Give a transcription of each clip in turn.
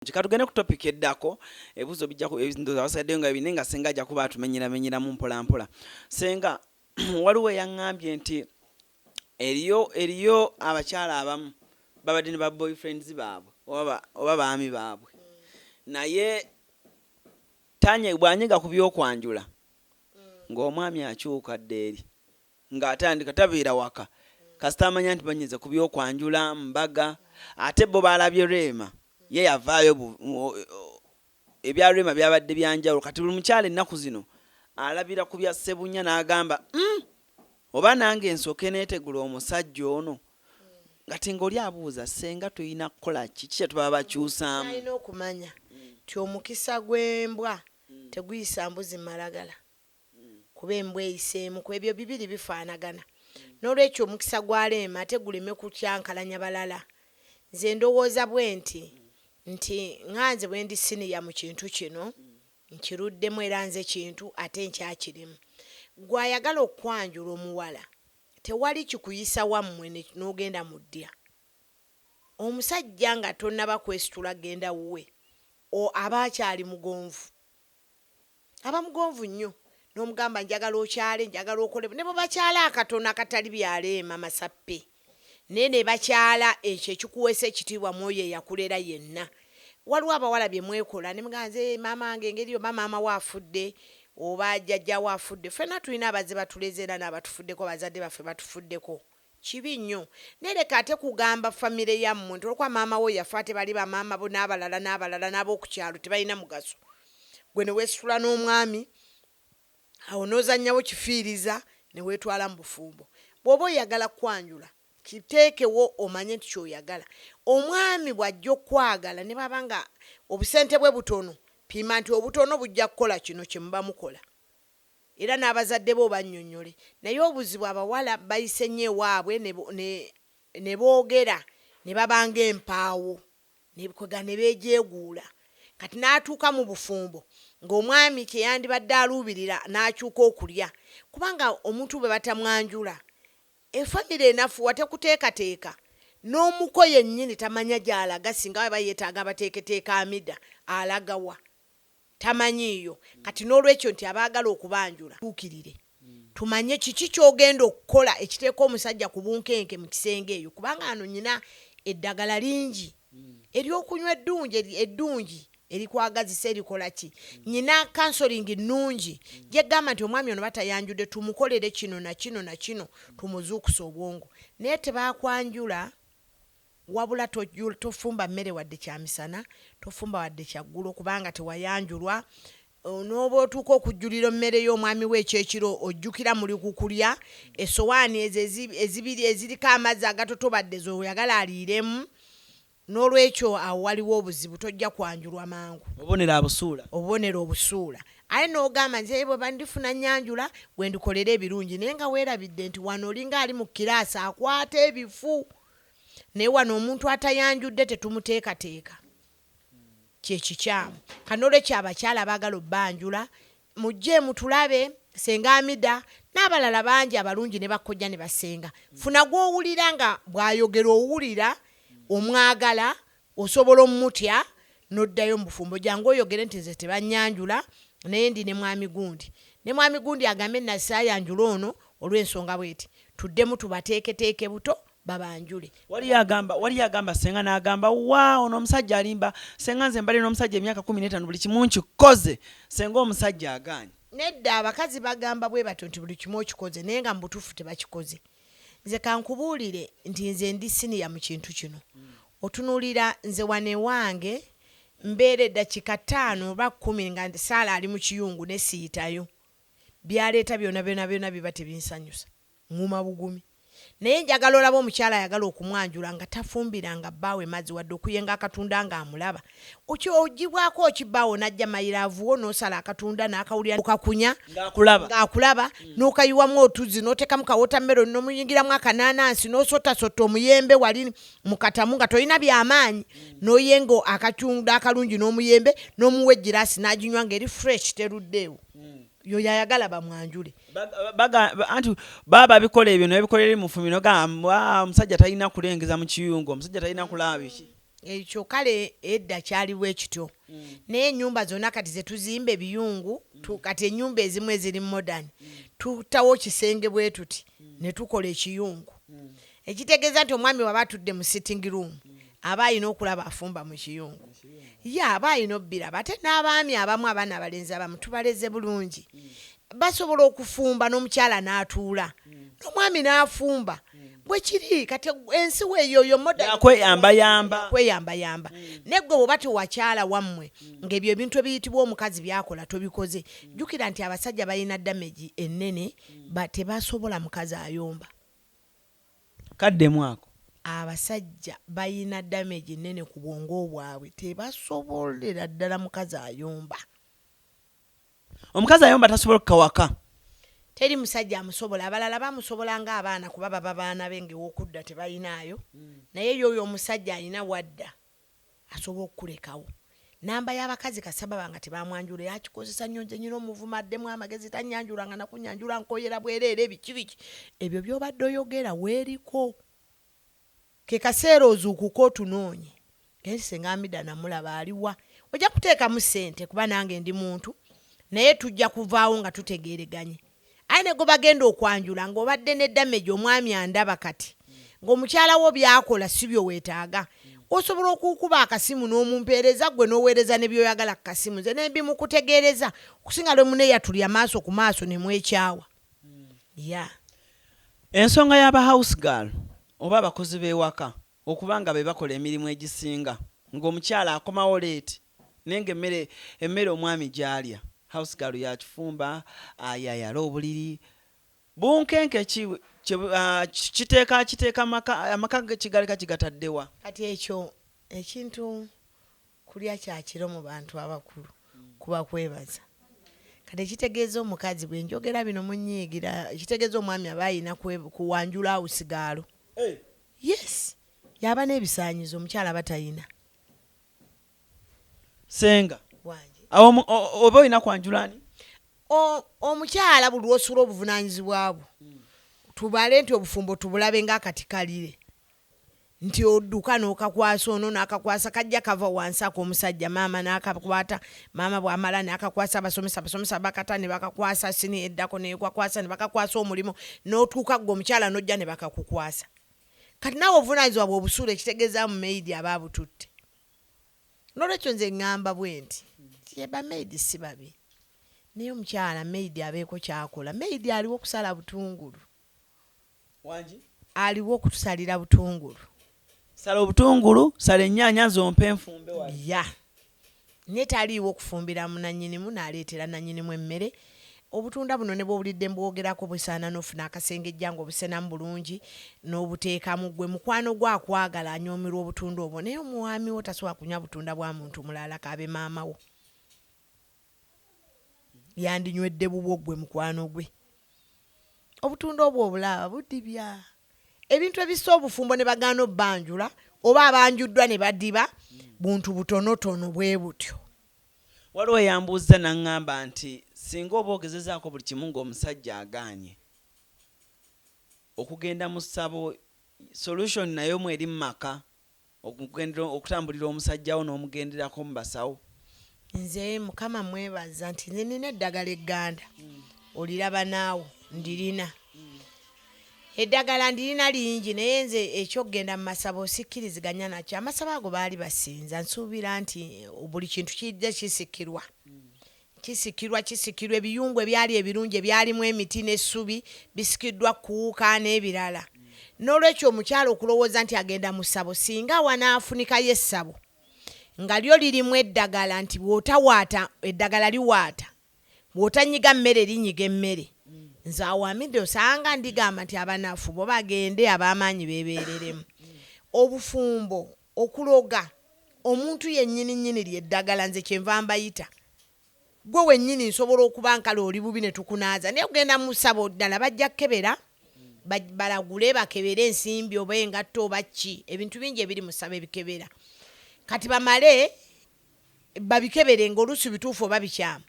Katugenda ku topic eddako ebuzo bijjako ebizindoza abasadde nga binenga senga ajja kuba atumenyera mu mpola mpola. Senga waliwo yaŋŋambye nti eriyo abakyala abamu babadde ne ba boyfriends baabwe oba baami baabwe naye bw'anyega ku byokwanjula ng'omwami akyuka ddeeri ng'atandika tabeera waka kasita amanya nti banyeze ku byokwanjula mbaga ate bo balabye Rema ye yavaayo ebya Rema byabadde byanjawulo kati buli mukyala ennaku zino alabira ku bya Ssebunya n'agamba oba nange nsooke neetegula omusajja ono ngati ng'oli abuuza senga tulina kukola kiki kye tuba bakyusaamu. Alina okumanya nti omukisa gw'embwa teguyisa mbuzi malagala kuba embwa eyiseemu ku ebyo bibiri bifaanagana n'olwekyo omukisa gwa Rema ate guleme kutyankalanya balala. Nze ndowooza bwe nti nganze bwe ndi siniya mu kintu kino nkiruddemu era nze kintu ate nkyakirimu. Gw'ayagala okwanjula omuwala tewali kikuyisa wammwe n'ogenda mu ddya. Omusajja nga tonnaba kwesitula genda wuwe aba akyali mugonvu, aba mugonvu nnyo n'omugamba njagala okyale njagala okole ne bwe bakyala akatono akatali bya Rema masappe naye ne bakyala ekyo ekikuweesa ekitiibwa mwoyo eyakulera yenna. Waliwo abawala bye mwekola ne muganze maama wange engeri oba maama waafudde oba jjajja waafudde ffenna tulina abazze batulezera n'abatufuddeko bazadde baffe batufuddeko kibi nnyo. Nereka ate kugamba famire yammwe nti olwokuba maama wo yafa ate bali bamaama bo n'abalala n'ab'oku kyalo tebalina mugaso. Gwe ne weesitula n'omwami awo n'ozannyawo kifiiriza ne weetwala mu bufumbo. Bw'oba oyagala kwanjula kiteekewo omanye nti kyoyagala. Omwami bw'ajja okwagala ne baba nga obusente bwe butono piima nti obutono bujja kukola kino kye muba mukola era n'abazadde bo bannyonnyole. Naye obuzibu abawala bayise nnyo ewaabwe ne boogera ne babanga empaawo ne beejeeguula kati n'atuuka mu bufumbo ng'omwami kye yandibadde aluubirira n'akyuka okulya kubanga omuntu bwe batamwanjula efamire enafuwa tekuteekateeka n'omuko yennyini tamanya gy'alaga singa baba yeetaaga abateeketeeka amida alagawa tamanyiiyo. Kati n'olwekyo nti abaagala okubanjula tuukirire tumanye kiki ky'ogenda okukola ekiteeka omusajja ku bunkenke mu kisenge eyo kubanga ano nyina eddagala lingi ery'okunywa eddungi erikwagazisa erikola ki. Nyina kansolingi nnungi gyegamba nti omwami ono batayanjudde tumukolere kino na kino na kino tumuzuukusa obwongo. Naye tebakwanjula wabula tofumba mmere wadde kyamisana tofumba wadde kyaggulo kubanga tewayanjulwa. N'oba otuuka okujjulira mmere y'omwami we ekyekiro ojjukira muli kukulya essowaani ezo ezibiri eziriko amazzi agatotobadde z'oyagala aliiremu. N'olwekyo awo waliwo obuzibu tojja kwanjulwa mangu. Obubonero obusuula. Aye n'ogamba nti bwe bandifuna nnyanjula bwe ndikolera ebirungi naye nga weerabidde nti wano olinga ali mu kiraasi akwata ebifu. Naye wano omuntu atayanjudde tetumuteekateeka kyekikyamu. Kanolwekyo abakyala abaagala obbanjula mujje mutulabe senga amida n'abalala bangi abalungi ne bakkojja ne basenga. Funa gw'owulira nga bw'ayogera owulira omwagala osobola omutya n'oddayo mu bufumbo jangu oyogere nti nze tebanyanjula naye ndi ne mwami gundi. Ne mwami gundi agambe nasaayanjula ono olw'ensonga bweti tuddemu tubateeketeeke buto babanjule. Wali agamba senga n'agamba ono omusajja alimba senga nze mbali n'omusajja emyaka 15 buli kimu nkikoze senga omusajja agaanye. Nedda abakazi bagamba bwe bato nti buli kimu okikoze naye nga mu butuufu tebakikoze. Nze kankubuulire nti nze ndi siniya mu kintu kino. Otunuulira nze wane wange mbeera eddakiika 5 oba 10 nga Saala ali mu kiyungu ne siyitayo. Byaleeta byonna biba tebinsanyusa. Nguma bugumi. Naye njagala olaba omukyala ayagala okumwanjula nga tafumbiranga bbaawe mazzi wadde okuyenga akatunda ng'amulaba. Ogibwako okibbaawo n'ajja mayiraavuwo n'osala akatunda n'akawulira okakunya ng'akulaba n'okayiwamu otuzzi n'oteekamu kawotameroni n'omuyingiramu akanaanansi n'osotasota omuyembe wali mu katamu nga tolina by'amaanyi n'oyenga akatunda akalungi n'omuyembe n'omuwa egiraasi n'aginywa ng'eri fresh teruddeewo. Yoyo ayagala bamwanjule. Anti baba bikola ebyo ne bikolera mu fumino gamba omusajja talina kulengeza mu kiyungu omusajja talina kulaba biki. ekyo kale edda kyaliwo ekityo naye ennyumba zonna kati zetuzimba ebiyungu kati ennyumba ezimu eziri modern tutawo kisenge bwe tuti ne tukola ekiyungu ekitegeeza nti omwami waba atudde mu sitting room aba alina okulaba afumba mu kiyungu aba alina obbiraba ate n'abaami abamu abaana abalenzi abamu tubaleze bulungi basobola okufumba n'omukyala n'atuula n'omwami n'afumba bwe kiri kati ensi weeyoyo kweyambayamba naye gwe bw'oba tewakyala wammwe ng'ebyo ebintu ebiyitibwa omukazi byakola tobikoze jjukira nti abasajja balina damage ennene tebasobola mukazi ayomba kaddemu ako abasajja balina damage ennene ku bwongo bwabwe tebasobolera ddala mukazi ayomba omukazi ayomba tasobola okukawaka teri musajja amusobola abalala bamusobola ng'abaana kuba baba baana be ng'ewokudda tebalinayo naye yoyo omusajja alina wadda asobola okukulekawo namba y'abakazi kasaba banga tebamwanjula yakikozesa nnyo nze nyina omuvuma addemu amagezi tannyanjulanga nakunyanjula nkoyera bwereere biki ebyo by'obadde oyogera weeriko ke kaseera ozuukuko otunoonye gensi ng'amida namulaba aliwa ojja kuteekamu ssente kuba nange ndi muntu naye tujja kuvaawo nga tutegeereganye aye ne gwe bagenda okwanjula ng'obadde ne damage omwami andaba kati ng'omukyala wo byakola si byo weetaaga osobola okukuba akasimu n'omumpeereza gwe n'oweereza ne byoyagala ku kasimu nze ne bimukutegeereza okusinga lwe mune yatulya maaso ku maaso ne mwekyawa ensonga y'aba house girl oba abakozi b'ewaka okuba nga be bakola emirimu egisinga ng'omukyala akomawo leeti naye nga emmere omwami gy'alya house girl yakifumba ayayala obuliri bunkenke kiteeka amaka kigaleka kigataddewa kati ekyo ekintu kulya kyakiro mu bantu abakulu kuba kwebaza kati ekitegeeza omukazi bwe njogera bino munyiigira ekitegeeza omwami aba ayina kuwanjula awusigaalo yes yaba n'ebisaanyizo omukyala batayina senga oba olina kwanjulani omukyala buli lw'osula obuvunaanyizibwa bwo tubale nti obufumbo tubulabe ng'akati kalire nti odduka n'okakwasa ono n'akakwasa kajja kava wansi ak'omusajja maama n'akakwata maama bw'amala n'akakwasa abasomesa bakata ne bakakwasa sini eddako n'ekakwasa ne bakakwasa omulimu n'otuuka gwe omukyala n'ojja ne bakakukwasa kati naawe obuvunaanyizibwa bw'obusuula ekitegeeza mu meidi aba abututte n'olwekyo nze ŋŋamba bwe nti bamaidi si babi naye omukyala meidi abeeko kyakola meidi aliwo okusala butungulu aliwo okutusalira butungulu sala obutungulu sala ennyaanya zompe enfumbe naye taliiwo okufumbira munanyinimu n'aleetera nanyinimu emmere obutunda buno ne bw'obulidde mbwogerako busaana n'ofuna akasengejja ng'obusenamu bulungi n'obuteekamu gwe mukwano gwe akwagala anyoomerwa obutunda obwo naye omwami wo tasobola kunywa butunda bwa muntu mulala kaabe maama wo yandinywedde bubwo gwe mukwano gwe obutunda obwo obulaba budibya ebintu ebissa obufumbo ne bagaana obbanjula oba abanjuddwa ne badiba buntu butonotono bwe butyo waliwo eyambuuza naŋŋamba nti singa oba ogezezaako buli kimu ng'omusajja agaanye okugenda mu ssabo solution nayo mweri mu maka okutambulira omusajjawo n'omugenderako mu basawo nze mukama mwebaza nti nze nina eddagala egganda oliraba naawo ndirina eddagala ndirina lingi naye nze ekyokgenda mu masabo sikkiriziganya nakyo amasabo ago baali basinza nsuubira nti buli kintu kijja kisikirwa ebiyungu ebyali ebirungi ebyalimu emiti n'essubi bisikiddwa kuwuka n'ebirala n'olwekyo omukyala okulowooza nti agenda mu ssabo singa wanaafunikayo essabo nga lyo lirimu eddagala nti bw'otawaata eddagala liwaata bw'otanyiga mmere linyiga emmere nze awamidde osanga ndigamba nti abanafu bo bagende ab'amaanyi beebeereremu obufumbo okuloga omuntu yennyini lyeddagala nze kyenva mbayita gwe wennyini nsobola okuba nkala oli bubi ne tukunaaza naye ogenda mu ssabo ddala bajja kkebera balagule bakebere ensimbi oba engatto oba ki ebintu bingi ebiri mu ssabo ebikebera kati bamale babikebere ng'oluusi bituufu oba bikyamu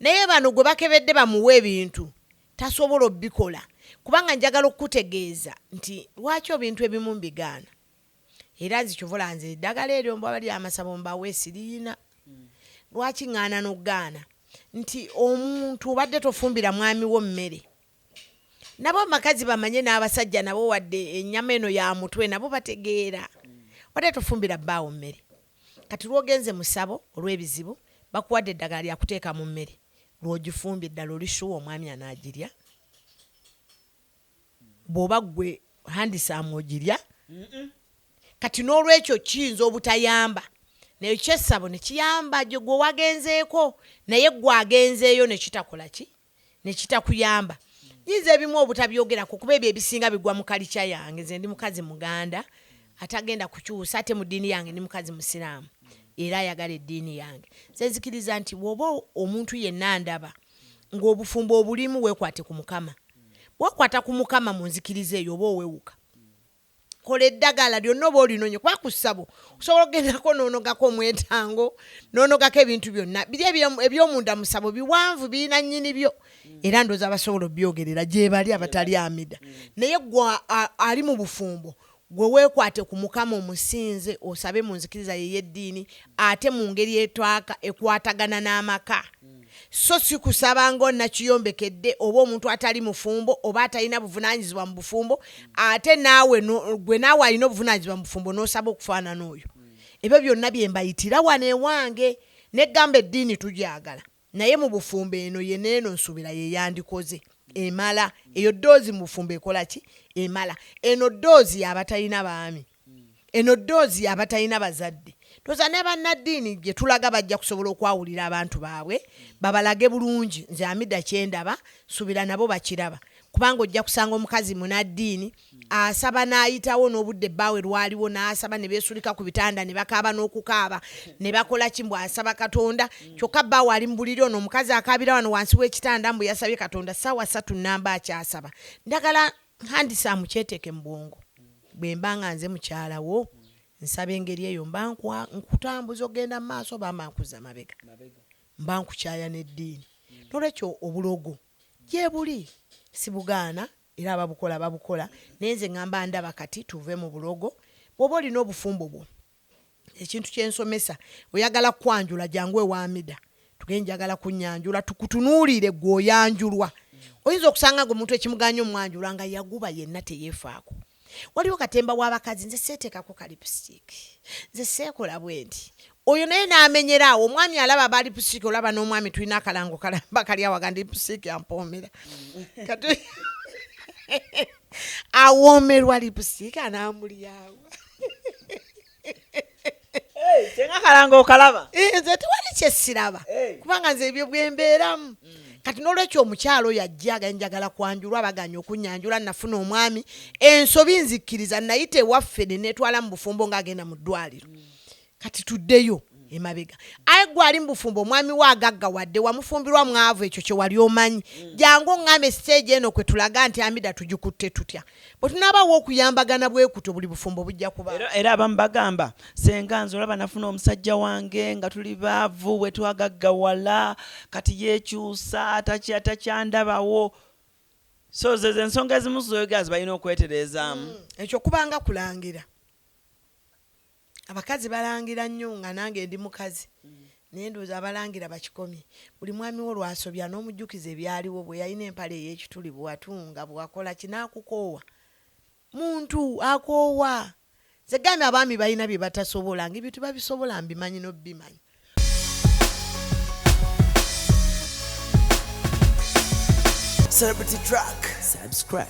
naye bano gwe bakebedde bamuwa ebintu tasobola obbikola kubanga njagala okukutegeeza nti lwaki ebintu ebimu mbigaana era nzikyovola nze eddagala eryo mbwa bali amasabo mbawe siriina lwaki ŋŋaana n'oggaana nti omuntu obadde tofumbira mwami wo mmere nabo amakazi bamanye n'abasajja nabo wadde ennyama eno ya mutwe nabo bategeera wadde tofumbira bbaawo mmere kati lwogenze mu ssabo olw'ebizibu bakuwadde eddagala lyakuteeka mu mmere lw'ogifumbye eddala olisuwa omwami anaagirya bw'oba ggwe handisaamu ogirya kati n'olwekyo kiyinza obutayamba naye kyessabo ne kiyamba gye gwe wagenzeeko naye gwe agenzeeyo ne kitakola ki ne kitakuyamba yinza ebimu obutabyogerako kuba ebyo ebisinga bigwa mu kalica yange nze ndi mukazi muganda atagenda kukyusa ate mu ddiini yange ndi mukazi musiraamu era ayagala eddiini yange nze nzikiriza nti bw'oba omuntu yenna ndaba ng'obufumbo obulimu weekwate ku mukama bw'okwata ku mukama mu nzikiriza eyo oba owewuka kola eddagala lyonna oba olinonye kuba ku ssabo osobola okugendako n'onogako omwetango n'onogako ebintu byonna biri eby'omunda mu ssabo biwanvu birina nnyini byo era ndooza basobola obyogerera gye bali abatali amida naye gwe ali mu bufumbo gwe weekwate ku mukama omusinze osabe mu nzikiriza ye y'eddiini ate mu ngeri ekwatagana n'amaka so si kusaba ng'onnakiyombekedde oba omuntu atali mufumbo oba atalina buvunaanyizibwa mu bufumbo ate gwe naawe alina obuvunaanyizibwa mu bufumbo n'osaba okufaanana oyo ebyo byonna bye mbayitira wano ewange neggamba eddiini tugyagala naye mu bufumbo eno yeneeno nsuubira ye yandikoze emala eyo ddoozi mu bufumbo ekola ki emala eno ddoozi abatalina baami eno ddoozi abatalina bazadde toza ne bannaddiini gye tulaga bajja kusobola okwawulira abantu baabwe babalage bulungi nze amida kyendaba subira nabo bakiraba kubanga ojja kusanga omukazi munaddiini asaba n'ayitawo n'obudde bbaawe lwaliwo n'asaba ne beesulika ku bitanda ne bakaaba n'okukaaba ne bakola ki mbw asaba katonda kyokka bbaawe ali mu buliri ono omukazi akaabira wano wansi w'ekitanda mbwe yasabye katonda ssaawa 3 nnamba akyasaba ndagala handisa mukyeteeke mu bwongo bwe mba nga nze mukyalawo nsaba engeri eyo mba nkutambuza ogenda mu maaso bamba nkuza mabega mba nkukyaya n'eddiini n'olwekyo obulogo gye buli si bugaana era babukola naye nze ŋŋamba ndaba kati tuve mu bulogo bw'oba olina obufumbo bwo ekintu kyensomesa oyagala kwanjula jangu ewamida tugenjagala kunyanjula tukutunuulire gwe oyanjulwa oyinza okusanga nga omuntu ekimuganya omwanjula nga yaguba yenna teyeefaako waliwo katemba w'abakazi nze seeteekako kalipustik nze seekola bwe nti oyo naye n'amenyeraawo omwami alaba aba lipustik olaba n'omwami tulina akalango kalamba kali awaga ndi lipustik ampoomera awoomerwa lipustik anaamulyawo tenga kalango okalaba nze tewali kyesiraba kubanga nze ebyo bwembeeramu kati n'olwekyo omukyalo yajja ganjagala kwanjulwa baganya okunyanjula nafuna omwami ensobi nzikkiriza nayita ewaffe ne netwala mu bufumbo ng'agenda mu ddwaliro kati tuddeyo emabega aye gwe ali mu bufumbo omwami we agagga wadde wamufumbirwa mwavu ekyo kye wali omanyi jangu oŋŋambe siteegi eno kwe tulaga nti amida tugikutte tutya bwe tunaabawo okuyambagana bwekuto buli bufumbo bujja kuba era abamu bagamba senga nze olaba nafuna omusajja wange nga tuli baavu bwe twagaggawala kati yeekyusa takyandabawo so ze ensonga ezimu zoyogazi balina okwetereezaamu ekyo kubanga kulangira abakazi balangira nnyo nga nange ndi mukazi naye ndowooza abalangira bakikomye buli mwami wo lwasobya n'omujjukiza ebyaliwo bwe yalina empale ey'ekituli bwe watunga bwe wakola kinaakukoowa muntu akoowa ze gambe abaami balina bye batasobola ng'ebyo tebabisobola mbimanyi n'obbimanyi Celebrity Track. Subscribe.